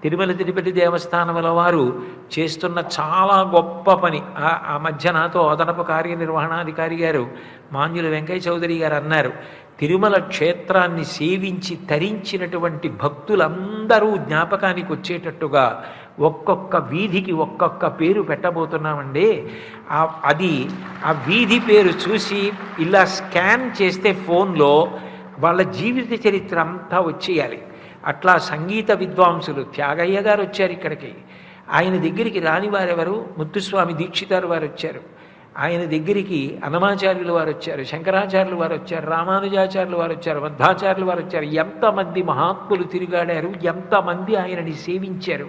తిరుమల తిరుపతి దేవస్థానముల వారు చేస్తున్న చాలా గొప్ప పని. ఆ మధ్య నాతో అదనపు కార్యనిర్వహణాధికారి గారు మాన్యుల వెంకయ్య చౌదరి గారు అన్నారు, తిరుమల క్షేత్రాన్ని సేవించి తరించినటువంటి భక్తులందరూ జ్ఞాపకానికి వచ్చేటట్టుగా ఒక్కొక్క వీధికి ఒక్కొక్క పేరు పెట్టబోతున్నామండి. అది ఆ వీధి పేరు చూసి ఇలా స్కాన్ చేస్తే ఫోన్లో వాళ్ళ జీవిత చరిత్ర అంతా వచ్చేయాలి. అట్లా సంగీత విద్వాంసులు త్యాగయ్య గారు వచ్చారు ఇక్కడికి. ఆయన దగ్గరికి రాని వారెవరు? ముత్తుస్వామి దీక్షితారు వారు వచ్చారు. ఆయన దగ్గరికి అన్నమాచార్యులు వారు వచ్చారు, శంకరాచార్యులు వారు వచ్చారు, రామానుజాచార్యులు వారు వచ్చారు, మధ్వాచార్యులు వారు వచ్చారు. ఎంతమంది మహాత్ములు తిరిగాడారు, ఎంతమంది ఆయనని సేవించారు,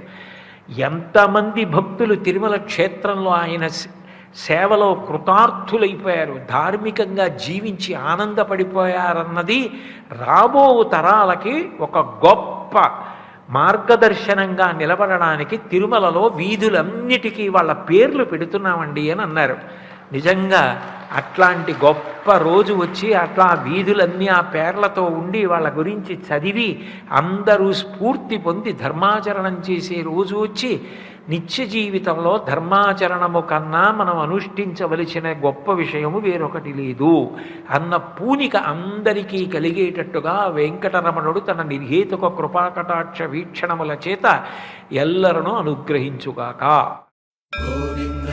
ఎంతమంది భక్తులు తిరుమల క్షేత్రంలో ఆయన సేవలో కృతార్థులైపోయారు, ధార్మికంగా జీవించి ఆనందపడిపోయారన్నది రాబో తరాలకి ఒక గొప్ప మార్గదర్శనంగా నిలబడడానికి తిరుమలలో వీధులన్నిటికీ వాళ్ళ పేర్లు పెడుతున్నామండి అని అన్నారు. నిజంగా అట్లాంటి గొప్ప రోజు వచ్చి అట్లా వీధులన్నీ ఆ పేర్లతో ఉండి వాళ్ళ గురించి చదివి అందరూ స్ఫూర్తి పొంది ధర్మాచరణం చేసే రోజు వచ్చి, నిత్య జీవితంలో ధర్మాచరణము కన్నా మనం అనుష్ఠించవలసిన గొప్ప విషయము వేరొకటి లేదు అన్న పూనిక అందరికీ కలిగేటట్టుగా వెంకటరమణుడు తన నిర్హేతుక కృపాకటాక్ష వీక్షణముల చేత ఎల్లరను అనుగ్రహించుగాక. గోవింద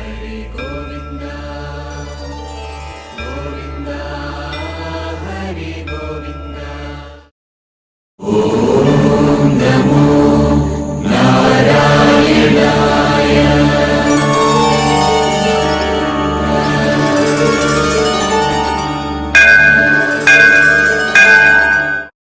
హరి గోవింద గోవింద హరి గోవింద. ఓం నమో నారాయణాయ.